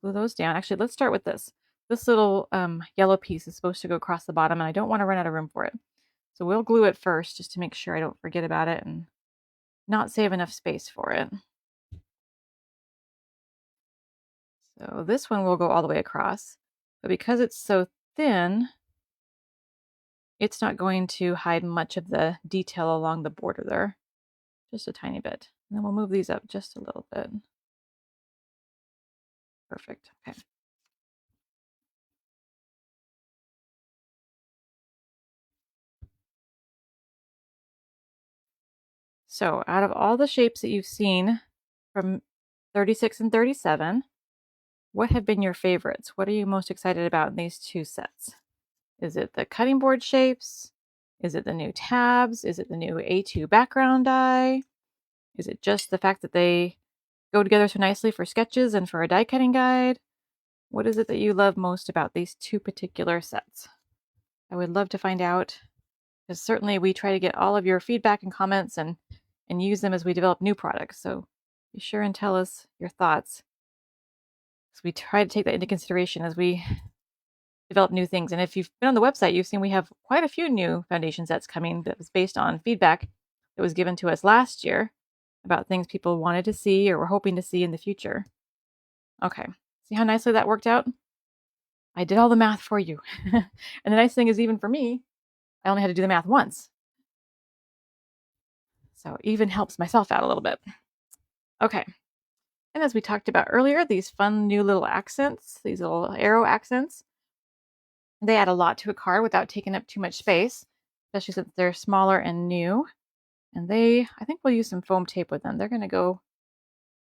glue those down. Actually, let's start with this. This little yellow piece is supposed to go across the bottom, and I don't want to run out of room for it. So we'll glue it first just to make sure I don't forget about it and not save enough space for it. So this one will go all the way across, but because it's so thin, it's not going to hide much of the detail along the border there. Just a tiny bit. And then we'll move these up just a little bit. Perfect. Okay. So out of all the shapes that you've seen from 36 and 37, what have been your favorites? What are you most excited about in these two sets? Is it the cutting board shapes? Is it the new tabs? Is it the new A2 background die? Is it just the fact that they go together so nicely for sketches and for a die cutting guide? What is it that you love most about these two particular sets? I would love to find out, because certainly we try to get all of your feedback and comments and use them as we develop new products. So be sure and tell us your thoughts. So we try to take that into consideration as we develop new things. And if you've been on the website, you've seen we have quite a few new foundation sets coming that was based on feedback that was given to us last year about things people wanted to see or were hoping to see in the future. Okay, see how nicely that worked out? I did all the math for you. And the nice thing is, even for me, I only had to do the math once. So it even helps myself out a little bit. Okay. And as we talked about earlier, these fun new little accents, these little arrow accents, they add a lot to a card without taking up too much space, especially since they're smaller and new. And I think we'll use some foam tape with them. They're going to go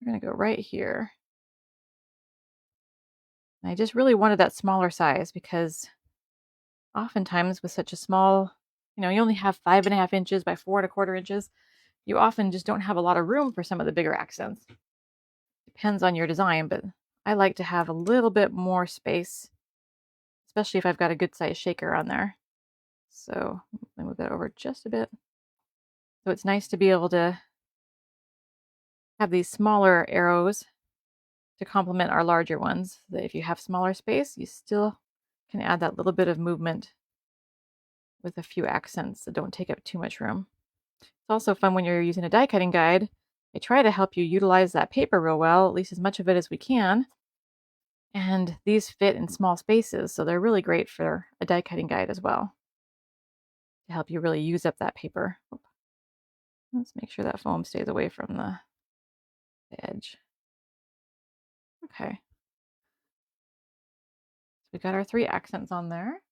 right here. And I just really wanted that smaller size because oftentimes with such a small, you only have 5.5 inches by 4.25 inches, you often just don't have a lot of room for some of the bigger accents. Depends on your design, but I like to have a little bit more space, especially if I've got a good size shaker on there. So let me move that over just a bit. So it's nice to be able to have these smaller arrows to complement our larger ones. So that if you have smaller space, you still can add that little bit of movement with a few accents that don't take up too much room. It's also fun when you're using a die cutting guide. I try to help you utilize that paper real well, at least as much of it as we can. And these fit in small spaces, so they're really great for a die cutting guide as well. to help you really use up that paper. Let's make sure that foam stays away from the edge. Okay. So we got our 3 accents on there.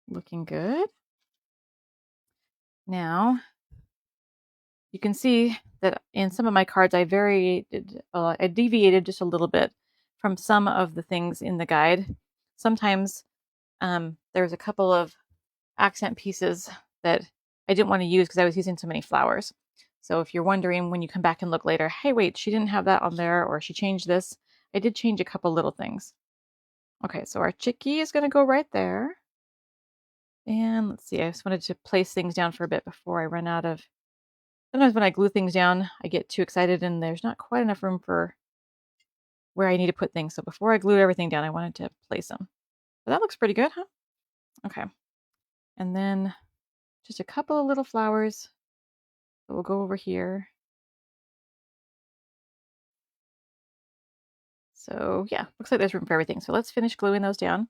Looking good. Now, you can see that in some of my cards I deviated just a little bit from some of the things in the guide. Sometimes there's a couple of accent pieces that I didn't want to use because I was using so many flowers. So if you're wondering when you come back and look later, hey, wait, she didn't have that on there, or she changed this, I did change a couple little things. Okay, so our chickie is going to go right there. And let's see, I just wanted to place things down for a bit before I run out of... Sometimes when I glue things down, I get too excited and there's not quite enough room for where I need to put things. So before I glued everything down, I wanted to place them. But that looks pretty good, huh? Okay. And then just a couple of little flowers. So we'll go over here. So yeah, looks like there's room for everything. So let's finish gluing those down.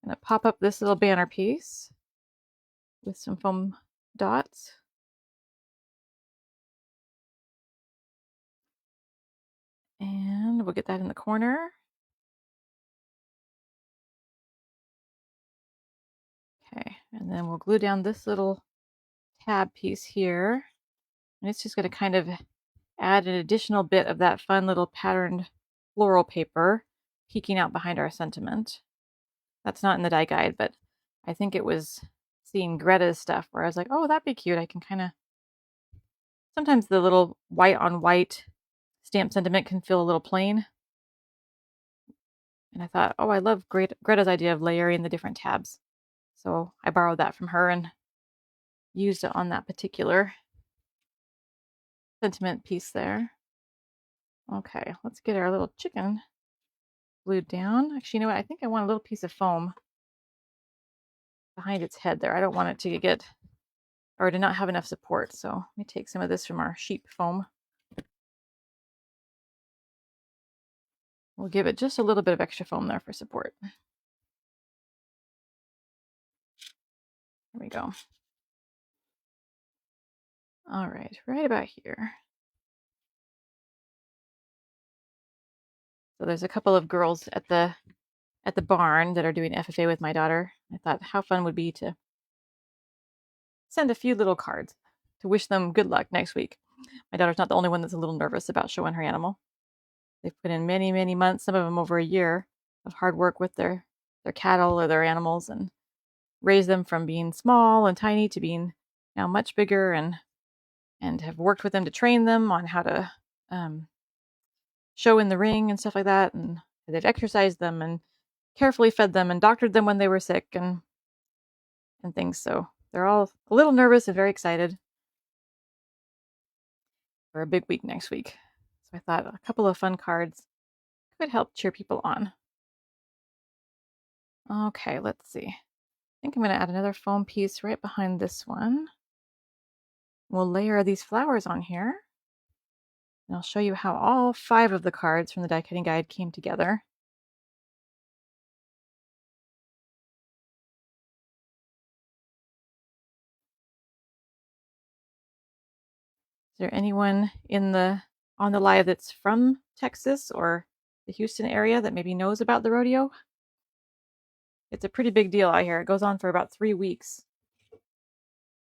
I'm going to pop up this little banner piece with some foam dots. And we'll get that in the corner. Okay, and then we'll glue down this little tab piece here. And it's just going to kind of add an additional bit of that fun little patterned floral paper peeking out behind our sentiment. That's not in the die guide, but I think it was seeing Greta's stuff where I was like, oh, that'd be cute. I can kind of... Sometimes the little white on white stamp sentiment can feel a little plain. And I thought, oh, I love Greta's idea of layering the different tabs. So I borrowed that from her and used it on that particular sentiment piece there. Okay, let's get our little chicken glued down. Actually, you know what? I think I want a little piece of foam behind its head there. I don't want it to get, or to not have enough support. So let me take some of this from our sheep foam. We'll give it just a little bit of extra foam there for support. There we go. All right, right about here. So there's a couple of girls at the barn that are doing FFA with my daughter. I thought how fun would be to send a few little cards to wish them good luck next week. My daughter's not the only one that's a little nervous about showing her animal. They've put in many, many months, some of them over a year, of hard work with their cattle or their animals, and raised them from being small and tiny to being now much bigger, and have worked with them to train them on how to show in the ring and stuff like that. And they've exercised them and carefully fed them and doctored them when they were sick and things. So they're all a little nervous and very excited for a big week next week. So I thought a couple of fun cards could help cheer people on. Okay, let's see. I think I'm going to add another foam piece right behind this one. We'll layer these flowers on here. And I'll show you how all 5 of the cards from the die cutting guide came together. Is there anyone on the live that's from Texas or the Houston area that maybe knows about the rodeo? It's a pretty big deal out here. It goes on for about 3 weeks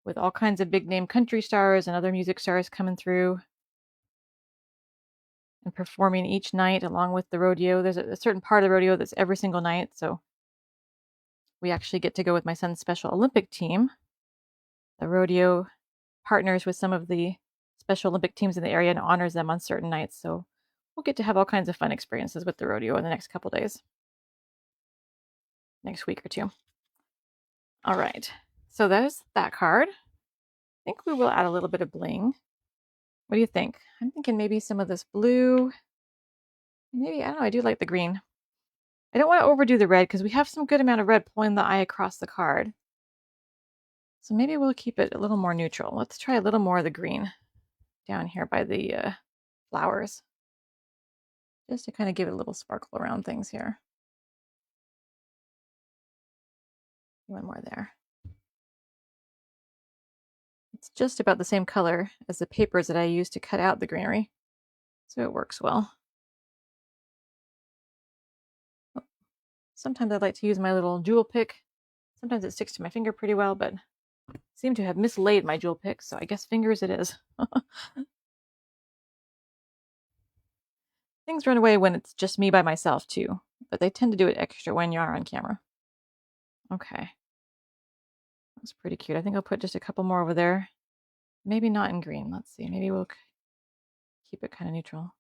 with all kinds of big name country stars and other music stars coming through and performing each night along with the rodeo. There's a certain part of the rodeo that's every single night, so we actually get to go with my son's Special Olympic team. The rodeo partners with some of the Special Olympic teams in the area and honors them on certain nights, so we'll get to have all kinds of fun experiences with the rodeo in the next couple days. Next week or 2. All right, so there's that card. I think we will add a little bit of bling. What do you think? I'm thinking maybe some of this blue. Maybe, I don't know, I do like the green. I don't want to overdo the red because we have some good amount of red pulling the eye across the card. So maybe we'll keep it a little more neutral. Let's try a little more of the green down here by the flowers. Just to kind of give it a little sparkle around things here. One more there. It's just about the same color as the papers that I used to cut out the greenery, so it works well. Sometimes I like to use my little jewel pick. Sometimes it sticks to my finger pretty well, but I seem to have mislaid my jewel pick, so I guess fingers it is. Things run away when it's just me by myself too, but they tend to do it extra when you are on camera. Okay. That's pretty cute. I think I'll put just a couple more over there. Maybe not in green. Let's see. Maybe we'll keep it kind of neutral.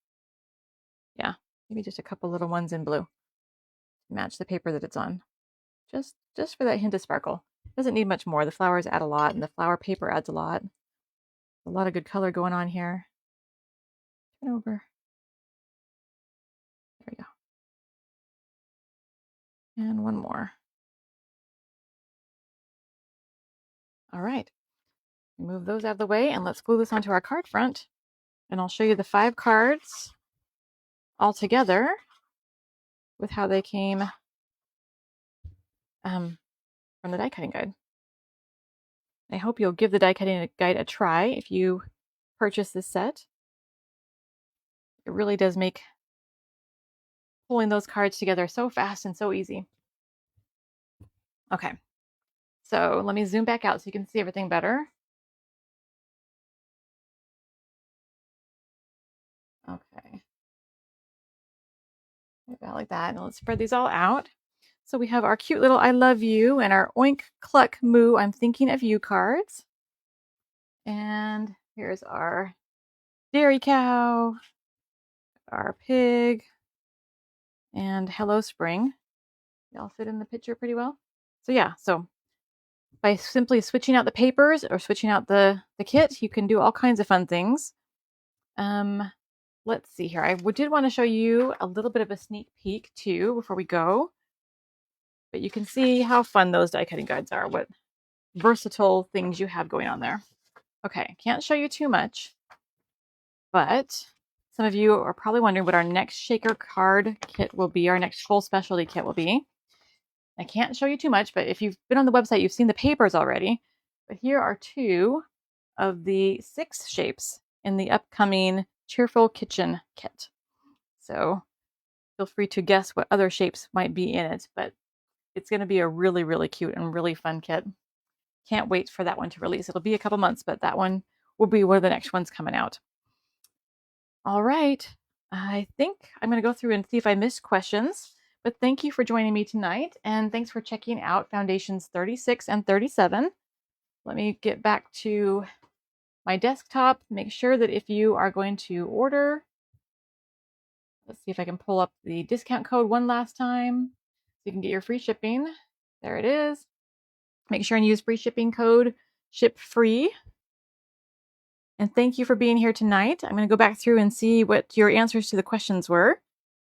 Yeah, maybe just a couple little ones in blue. Match the paper that it's on. Just for that hint of sparkle. Doesn't need much more. The flowers add a lot, and the flower paper adds a lot. A lot of good color going on here. Turn over. There we go. And one more. All right. Move those out of the way, and let's glue this onto our card front. And I'll show you the 5 cards all together with how they came from the die cutting guide. I hope you'll give the die cutting guide a try if you purchase this set. It really does make pulling those cards together so fast and so easy. Okay, so let me zoom back out so you can see everything better. Okay, about like that. Now let's spread these all out. So we have our cute little I love you and our oink cluck moo I'm thinking of you cards. And here's our dairy cow, our pig, and hello spring. They all fit in the picture pretty well. So yeah, so by simply switching out the papers or switching out the kit, you can do all kinds of fun things. Let's see here. I did want to show you a little bit of a sneak peek too before we go. But you can see how fun those die cutting guides are, what versatile things you have going on there. Okay, can't show you too much, but some of you are probably wondering what our next shaker card kit will be, our next full specialty kit will be. I can't show you too much, but if you've been on the website, you've seen the papers already. But here are 2 of the 6 shapes in the upcoming Cheerful Kitchen kit. So feel free to guess what other shapes might be in it, but it's going to be a really, really cute and really fun kit. Can't wait for that one to release. It'll be a couple months, but that one will be one of the next ones coming out. All right. I think I'm going to go through and see if I missed questions, but thank you for joining me tonight, and thanks for checking out Foundations 36 and 37. Let me get back to my desktop. Make sure that if you are going to order, let's see if I can pull up the discount code one last time so you can get your free shipping. There it is. Make sure and use free shipping code SHIPFREE. And thank you for being here tonight. I'm going to go back through and see what your answers to the questions were.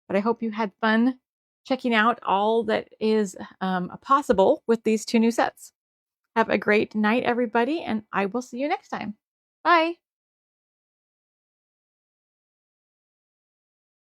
But I hope you had fun checking out all that is possible with these 2 new sets. Have a great night, everybody, and I will see you next time. Bye.